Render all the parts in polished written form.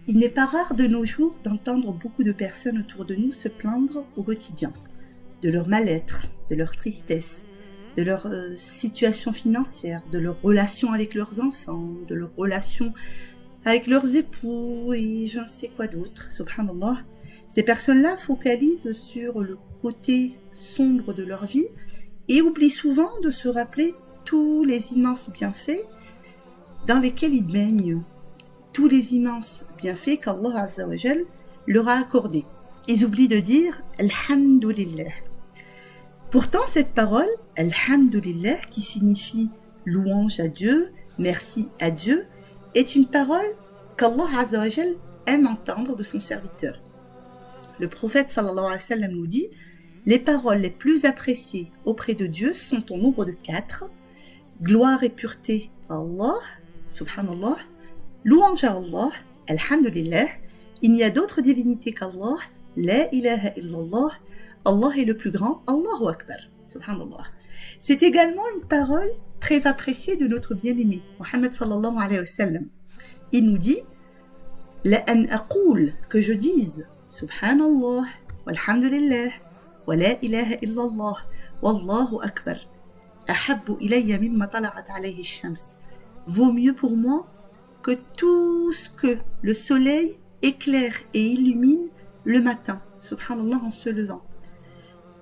Il n'est pas rare de nos jours d'entendre beaucoup de personnes autour de nous se plaindre au quotidien de leur mal-être, de leur tristesse, de leur situation financière, de leurs relations avec leurs enfants, de leurs relations avec leurs époux et je ne sais quoi d'autre, subhanallah. Ces personnes-là focalisent sur le côté sombre de leur vie et oublient souvent de se rappeler tous les immenses bienfaits dans lesquels ils baignent, tous les immenses bienfaits qu'Allah Azza wa Jal leur a accordés. Ils oublient de dire « Alhamdulillah ». Pourtant, cette parole « Alhamdulillah » qui signifie « louange à Dieu »,« merci à Dieu », est une parole qu'Allah Azza wa Jal aime entendre de son serviteur. Le prophète sallallahu alayhi wa sallam nous dit « Les paroles les plus appréciées auprès de Dieu sont au nombre de 4. Gloire et pureté à Allah, subhanallah, louange à Allah, alhamdulillah, il n'y a d'autres divinités qu'Allah, la ilaha illallah, Allah est le plus grand, Allahu Akbar, subhanallah. » C'est également une parole très appréciée de notre bien-aimé, Muhammad sallallahu alayhi wa sallam. Il nous dit « La an aqul, que je dise, subhanallah, walhamdulillah, wa la ilaha illallah, wallahu akbar, ahabbu ilayya mimma tala'at alayhi shams. » Vaut mieux pour moi que tout ce que le soleil éclaire et illumine le matin, subhanallah, en se levant.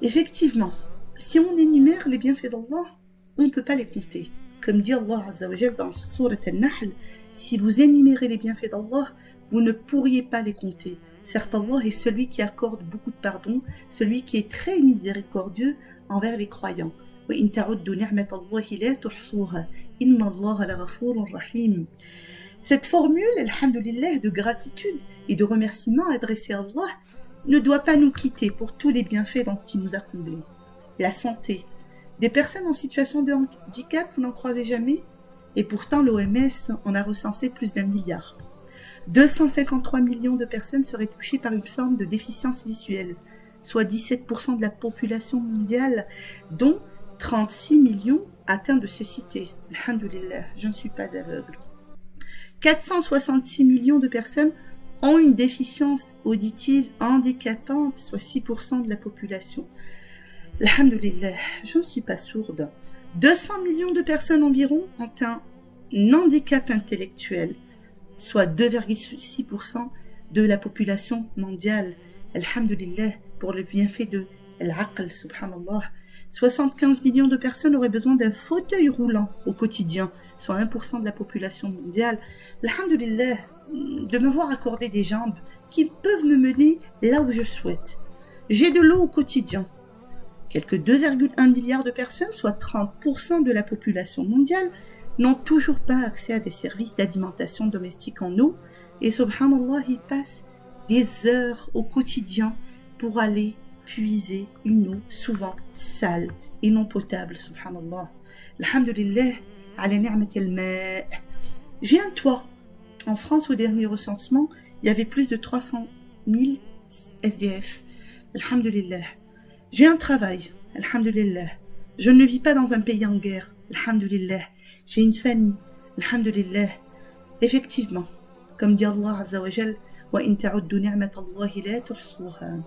Effectivement, si on énumère les bienfaits d'Allah, on ne peut pas les compter. Comme dit Allah Azza wa Jal dans Surat Al-Nahl, si vous énumérez les bienfaits d'Allah, vous ne pourriez pas les compter. Certes, Allah est celui qui accorde beaucoup de pardon, celui qui est très miséricordieux envers les croyants. وَإِن تَعُدُّوا نِعْمَةَ اللَّهِ لَا تُحْصُوهَا إِنَّ اللَّهَ لَغَفُورٌ رَحِيمٌ. Cette formule, alhamdulillah, de gratitude et de remerciement adressée à Allah, ne doit pas nous quitter pour tous les bienfaits dont il nous a comblés. La santé. Des personnes en situation de handicap, vous n'en croisez jamais? Et pourtant, l'OMS en a recensé plus d'1 milliard. 253 millions de personnes seraient touchées par une forme de déficience visuelle, soit 17% de la population mondiale, dont 36 millions atteints de cécité. Alhamdulillah, je ne suis pas aveugle. 466 millions de personnes ont une déficience auditive handicapante, soit 6% de la population. Alhamdulillah, je ne suis pas sourde. 200 millions de personnes environ ont un handicap intellectuel, soit 2,6% de la population mondiale. Alhamdulillah, pour le bienfait de Al-Aql, subhanallah. 75 millions de personnes auraient besoin d'un fauteuil roulant au quotidien, soit 1% de la population mondiale. Alhamdulillah, de m'avoir accordé des jambes qui peuvent me mener là où je souhaite. J'ai de l'eau au quotidien. Quelques 2,1 milliards de personnes, soit 30% de la population mondiale, n'ont toujours pas accès à des services d'alimentation domestique en eau. Et subhanallah, ils passent des heures au quotidien pour aller puiser une eau souvent sale et non potable, subhanallah. Alhamdulillah, ala ni'mat al-ma'. J'ai un toit. En France, au dernier recensement, il y avait plus de 300 000 SDF. Alhamdulillah. J'ai un travail. Alhamdulillah. Je ne vis pas dans un pays en guerre. Alhamdulillah. J'ai une famille. Alhamdulillah. Effectivement, comme dit Allah Azza wa Jal, وَإِن تَعُدُّوا نِعْمَةَ اللَّهِ لَا تُحْصُوهَا.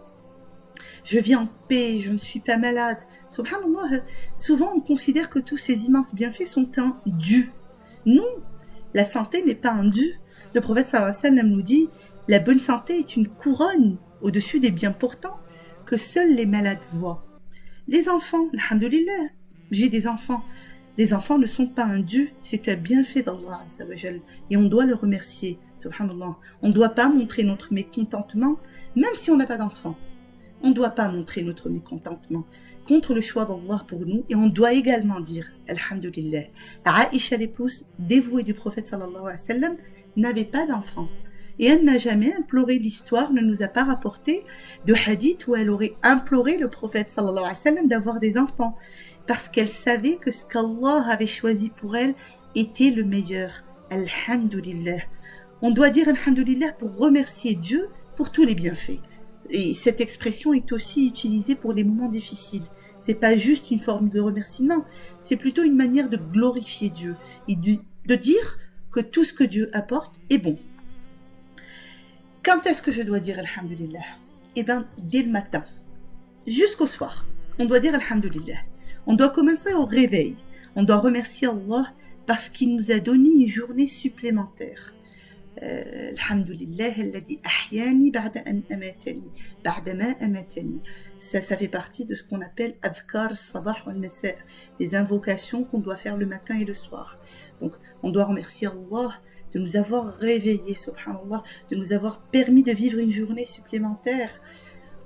Je vis en paix, je ne suis pas malade. Subhanallah, souvent on considère que tous ces immenses bienfaits sont un dû. Non, la santé n'est pas un dû. Le prophète sallallahu alayhi wa sallam nous dit « La bonne santé est une couronne au-dessus des biens portants que seuls les malades voient. » Les enfants, alhamdulillah, j'ai des enfants. Les enfants ne sont pas un dû, c'est un bienfait d'Allah Azza wa Jal. Et on doit le remercier, subhanallah. On ne doit pas montrer notre mécontentement, même si on n'a pas d'enfants. On ne doit pas montrer notre mécontentement contre le choix d'Allah pour nous, et on doit également dire Alhamdulillah. Aïcha, l'épouse dévouée du prophète sallallahu alayhi wa sallam, n'avait pas d'enfant. Et elle n'a jamais imploré, l'histoire ne nous a pas rapporté de hadith où elle aurait imploré le prophète sallallahu alayhi wa sallam d'avoir des enfants, parce qu'elle savait que ce qu'Allah avait choisi pour elle était le meilleur. Alhamdulillah. On doit dire Alhamdulillah pour remercier Dieu pour tous les bienfaits. Et cette expression est aussi utilisée pour les moments difficiles. C'est pas juste une forme de remerciement, c'est plutôt une manière de glorifier Dieu et de dire que tout ce que Dieu apporte est bon. Quand est-ce que je dois dire Alhamdulillah? Eh bien, dès le matin, jusqu'au soir, on doit dire Alhamdulillah. On doit commencer au réveil. On doit remercier Allah parce qu'il nous a donné une journée supplémentaire. Alhamdulillah, alladhi ahyani ba'da an amatani, ba'da ma amatani. Ça fait partie de ce qu'on appelle adhkar sabah wal masa, les invocations qu'on doit faire le matin et le soir. Donc, on doit remercier Allah de nous avoir réveillés, subhanallah, de nous avoir permis de vivre une journée supplémentaire.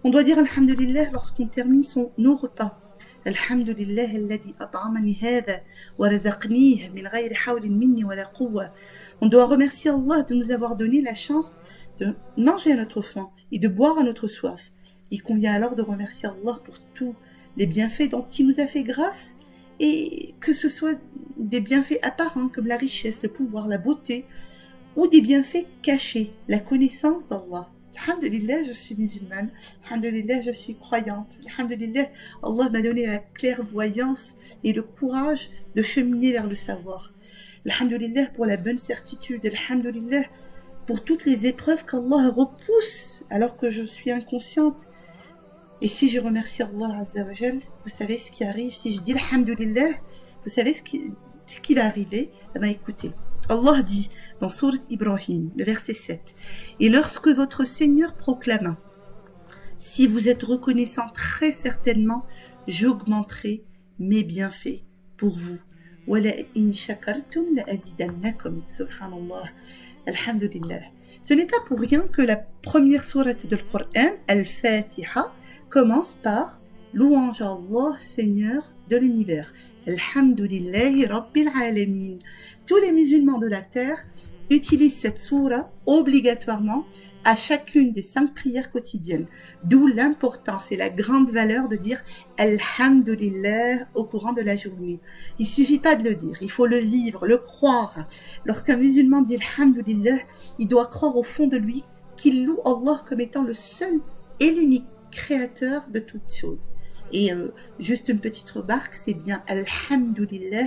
On doit dire Alhamdulillah lorsqu'on termine nos repas. Alhamdulillah alladhi at'amani hadha wa razaqnihi min ghayri hawlin minni wa la quwwa. On doit remercier Allah de nous avoir donné la chance de manger à notre faim et de boire à notre soif. Il convient alors de remercier Allah pour tous les bienfaits dont il nous a fait grâce, et que ce soit des bienfaits apparents comme la richesse, le pouvoir, la beauté, ou des bienfaits cachés, la connaissance d'Allah. Alhamdulillah, je suis musulmane. Alhamdulillah, je suis croyante. Alhamdulillah, Allah m'a donné la clairvoyance et le courage de cheminer vers le savoir. Alhamdulillah pour la bonne certitude. Alhamdulillah pour toutes les épreuves qu'Allah repousse alors que je suis inconsciente. Et si je remercie Allah Azza wa Jal, vous savez ce qui arrive. Si je dis Alhamdulillah, vous savez ce qui va arriver. Eh bien, écoutez, Allah dit dans Sourate Ibrahim, le verset 7, « Et lorsque votre Seigneur proclama, si vous êtes reconnaissant, très certainement, j'augmenterai mes bienfaits pour vous. Wala in shakartum la azidannakum. » Subhanallah. Alhamdulillah. Ce n'est pas pour rien que la première sourate de Coran, Al-Fatiha, commence par louange à Allah, Seigneur de l'univers. Alhamdulillahi Rabbil Alamin. Tous les musulmans de la terre utilisent cette sourate obligatoirement à chacune des 5 prières quotidiennes. D'où l'importance et la grande valeur de dire Alhamdulillah au courant de la journée. Il ne suffit pas de le dire, il faut le vivre, le croire. Lorsqu'un musulman dit Alhamdulillah, il doit croire au fond de lui qu'il loue Allah comme étant le seul et l'unique créateur de toutes choses. Et juste une petite remarque, c'est bien Alhamdulillah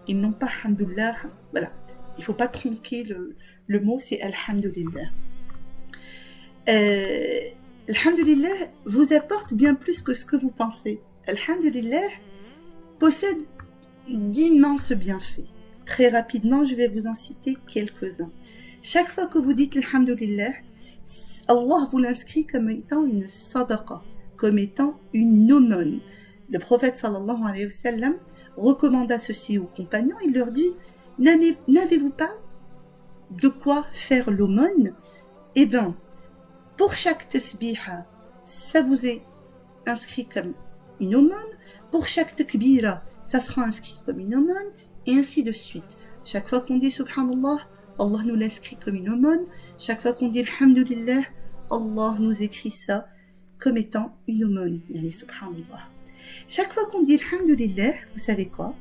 et non pas Hamdulillah. Voilà, il ne faut pas tronquer le mot, c'est Alhamdulillah. Alhamdulillah vous apporte bien plus que ce que vous pensez. Alhamdulillah possède d'immenses bienfaits. Très rapidement, je vais vous en citer quelques-uns. Chaque fois que vous dites Alhamdulillah, Allah vous l'inscrit comme étant une sadaqa, comme étant une aumône. Le prophète sallallahu alayhi wa sallam recommanda ceci aux compagnons. Il leur dit, n'avez-vous pas de quoi faire l'aumône? Eh bien, pour chaque tasbiha, ça vous est inscrit comme une aumône. Pour chaque takbira, ça sera inscrit comme une aumône, et ainsi de suite. Chaque fois qu'on dit subhanallah, Allah nous l'inscrit comme une aumône. Chaque fois qu'on dit alhamdulillah, Allah nous écrit ça comme étant une aumône. Yani subhanallah. Chaque fois qu'on dit alhamdulillah, vous savez quoi?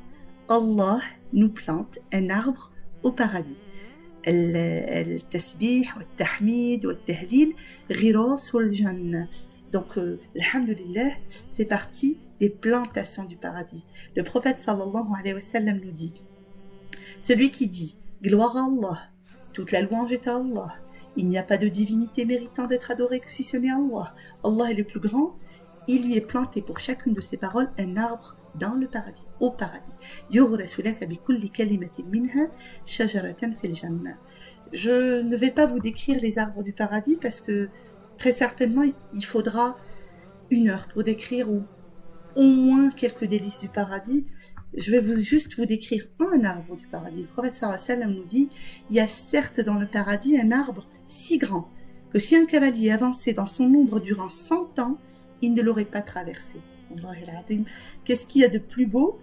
Allah nous plante un arbre au paradis. التسبيح والتحميد والتهليل غراس الجنة. Donc alhamdulillah fait partie des plantations du paradis. Le prophète sallallahu alayhi wa sallam nous dit, celui qui dit gloire à Allah, toute la louange est à Allah, il n'y a pas de divinité méritant d'être adorée que si ce n'est Allah, Allah est le plus grand, il lui est planté pour chacune de ses paroles un arbre dans le paradis, au paradis. Je ne vais pas vous décrire les arbres du paradis parce que très certainement il faudra 1 heure pour décrire ou au moins quelques délices du paradis. Je vais juste vous décrire un arbre du paradis. Le prophète sallallahu alayhi wa sallam nous dit, il y a certes dans le paradis un arbre si grand que si un cavalier avançait dans son ombre durant 100 ans, il ne l'aurait pas traversé. Qu'est-ce qu'il y a de plus beau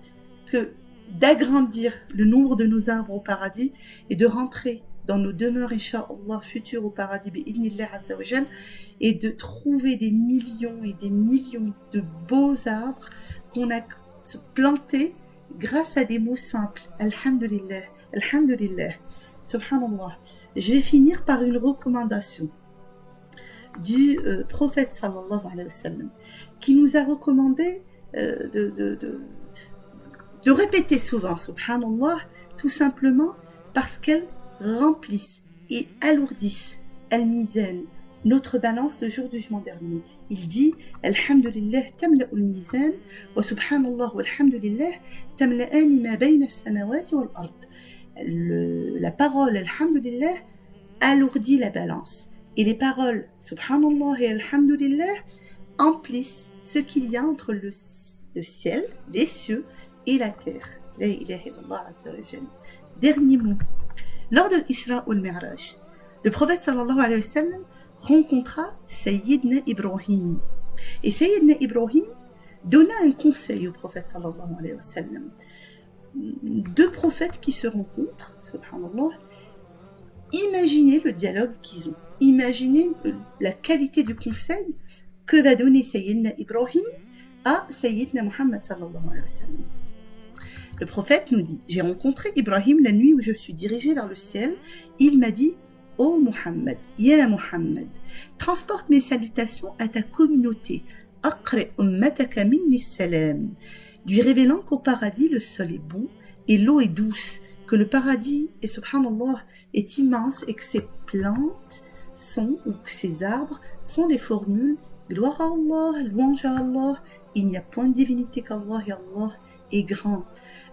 que d'agrandir le nombre de nos arbres au paradis et de rentrer dans nos demeures, Inch'Allah, futures au paradis, bi'idhnillah azza wa jal, et de trouver des millions et des millions de beaux arbres qu'on a plantés grâce à des mots simples. Alhamdulillah, Alhamdulillah, Subhanallah. Je vais finir par une recommandation du prophète sallallahu alayhi wa sallam qui nous a recommandé de répéter souvent subhanallah, tout simplement parce qu'elles remplissent et alourdissent al-mizan, notre balance le jour du jugement dernier. Il dit Alhamdulillah tamla'ul mizan wa subhanallah walhamdulillah tamla'ani ma bayna as-samawati wal ard. La parole Alhamdulillah alourdit la balance. Et les paroles Subhanallah et Alhamdulillah emplissent ce qu'il y a entre le ciel, les cieux et la terre. La ilaha illallah azza wa jalla. Dernier mot. Lors de l'Isra ou le Mi'raj, le prophète sallallahu alayhi wa sallam rencontra Sayyidna Ibrahim. Et Sayyidna Ibrahim donna un conseil au prophète sallallahu alayhi wa sallam. Deux prophètes qui se rencontrent, subhanallah, imaginez le dialogue qu'ils ont. Imaginez la qualité du conseil que va donner Sayyidna Ibrahim à Sayyidna Muhammad sallallahu alayhi wa sallam. Le prophète nous dit, j'ai rencontré Ibrahim la nuit où je suis dirigé vers le ciel. Il m'a dit, ô Muhammad, ya Muhammad, transporte mes salutations à ta communauté. Aqri ummataka minni salam. Lui révélant qu'au paradis le sol est bon et l'eau est douce, que le paradis, et subhanallah, est immense et que ses plantes sont, ou que ses arbres sont les formules gloire à Allah, louange à Allah, il n'y a point de divinité qu'Allah et Allah est grand.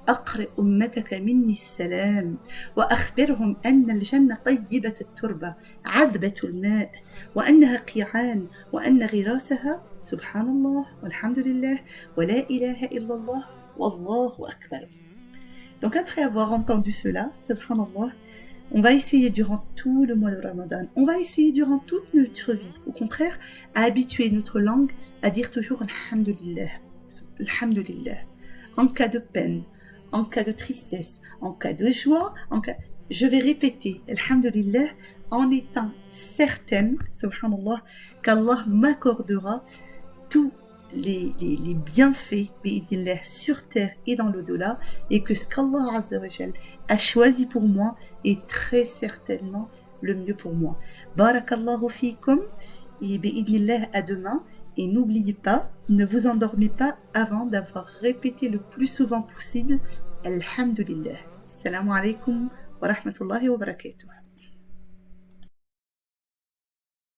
أقرئ أمتك مني السلام وأخبرهم أن الجنة طيبة التربة عذبة الماء وأنها قيعان وأن غراسها سبحان الله والحمد لله ولا إله إلا الله والله أكبر. Donc après avoir entendu cela, subhanallah, on va essayer durant tout le mois de Ramadan, on va essayer durant toute notre vie, au contraire, à habituer notre langue à dire toujours Alhamdulillah, Alhamdulillah, en cas de peine, en cas de tristesse, en cas de joie, je vais répéter Alhamdulillah en étant certaine, subhanallah, qu'Allah m'accordera tous les bienfaits sur terre et dans l'au-delà, et que ce qu'Allah Azza wa Jal a choisi pour moi est très certainement le mieux pour moi. Barakallahu fikum, et bi'idnillah à demain. Et n'oubliez pas, ne vous endormez pas avant d'avoir répété le plus souvent possible Alhamdulillah. Assalamu alaikum wa rahmatullahi wa barakatuh.